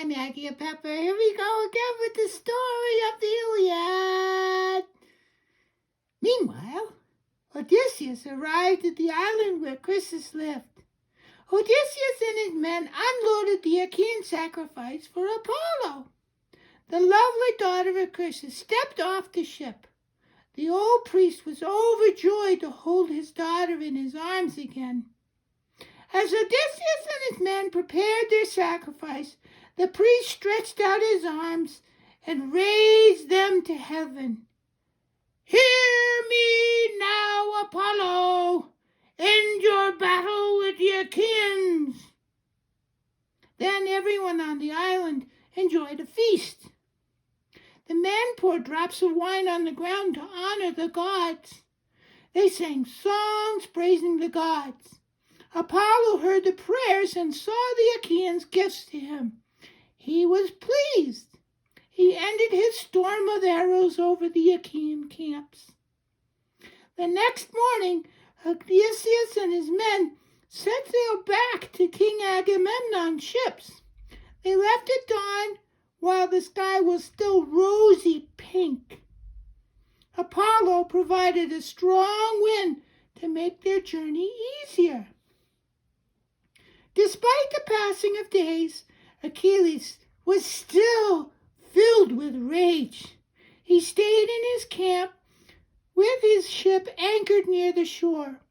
Hi, Maggie and Pepper. Here we go again with the story of the Iliad. Meanwhile, Odysseus arrived at the island where Chryses lived. Odysseus and his men unloaded the Achaean sacrifice for Apollo. The lovely daughter of Chryses stepped off the ship. The old priest was overjoyed to hold his daughter in his arms again. As Odysseus and his men prepared their sacrifice, the priest stretched out his arms and raised them to heaven. "Hear me now, Apollo! End your battle with the Achaeans!" Then everyone on the island enjoyed a feast. The men poured drops of wine on the ground to honor the gods. They sang songs praising the gods. Apollo heard the prayers and saw the Achaeans' gifts to him. He was pleased. He ended his storm of arrows over the Achaean camps. The next morning, Odysseus and his men set sail back to King Agamemnon's ships. They left at dawn while the sky was still rosy pink. Apollo provided a strong wind to make their journey easier. Despite the passing of days, Achilles was still filled with rage. He stayed in his camp with his ship anchored near the shore.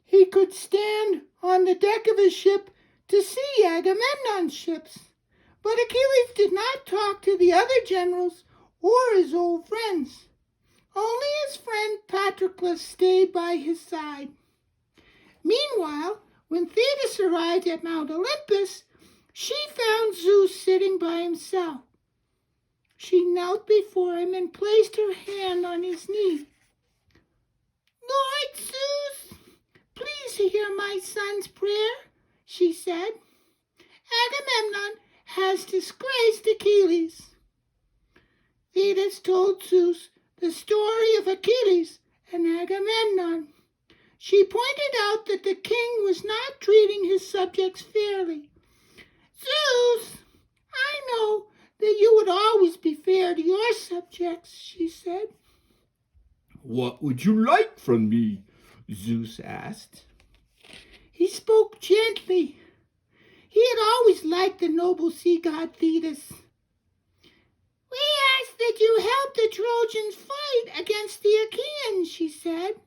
He could stand on the deck of his ship to see Agamemnon's ships, but Achilles did not talk to the other generals or his old friends. Only his friend Patroclus stayed by his side. Meanwhile, when Thetis arrived at Mount Olympus, she found Zeus sitting by himself. She knelt before him and placed her hand on his knee. "Lord Zeus, please hear my son's prayer," she said. "Agamemnon has disgraced Achilles." Thetis told Zeus the story of Achilles and Agamemnon. She pointed out that the king was not treating his subjects fairly. "Zeus, I know that you would always be fair to your subjects," she said. "What would you like from me?" Zeus asked. He spoke gently. He had always liked the noble sea god Thetis. "We ask that you help the Trojans fight against the Achaeans," she said,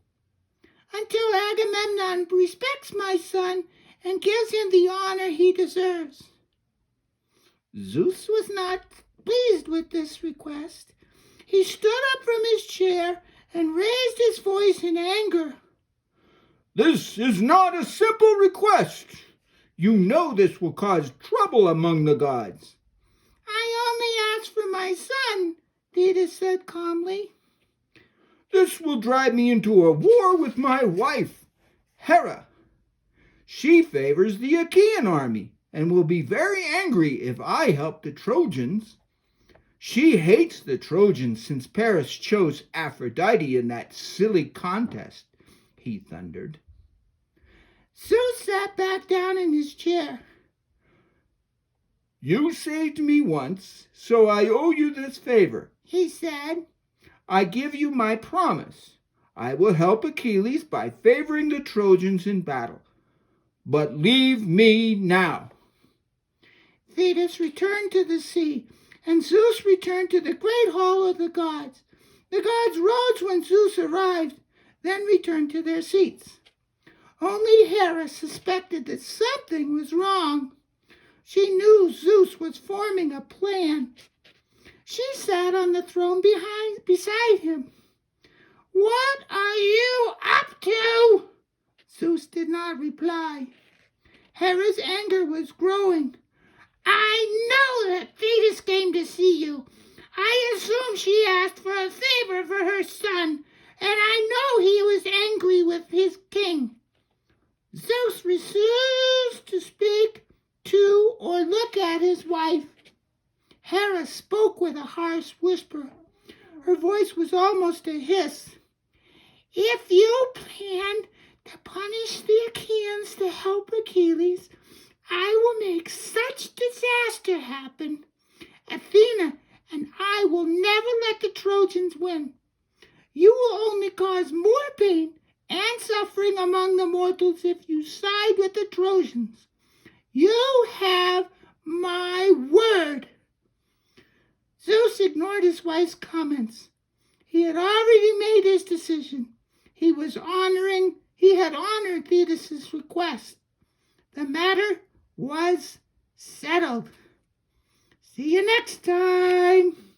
"until Agamemnon respects my son and gives him the honor he deserves." Zeus was not pleased with this request. He stood up from his chair and raised his voice in anger. "This is not a simple request. You know this will cause trouble among the gods." "I only asked for my son," Thetis said calmly. "This will drive me into a war with my wife, Hera. She favors the Achaean army and will be very angry if I help the Trojans. She hates the Trojans since Paris chose Aphrodite in that silly contest," he thundered. Zeus sat back down in his chair. "You saved me once, so I owe you this favor," he said. "I give you my promise. I will help Achilles by favoring the Trojans in battle. But leave me now." Thetis returned to the sea, and Zeus returned to the great hall of the gods. The gods rose when Zeus arrived, then returned to their seats. Only Hera suspected that something was wrong. She knew Zeus was forming a plan. She sat on the throne beside him. "What are you up to?" Zeus did not reply. Hera's anger was growing. "I know that Thetis came to see you. I assume she asked for a favor for her son, and I know he was angry with his king." Zeus refused to speak to or look at his wife. Hera spoke with a harsh whisper. Her voice was almost a hiss. "If you planned to punish the Achaeans to help Achilles, I will make such disaster disaster happen, Athena and I will never let the Trojans win. You will only cause more pain and suffering among the mortals if you side with the Trojans. You have my word." Zeus ignored his wife's comments. He had already made his decision. He had honored Thetis' request. The matter was settled. See you next time.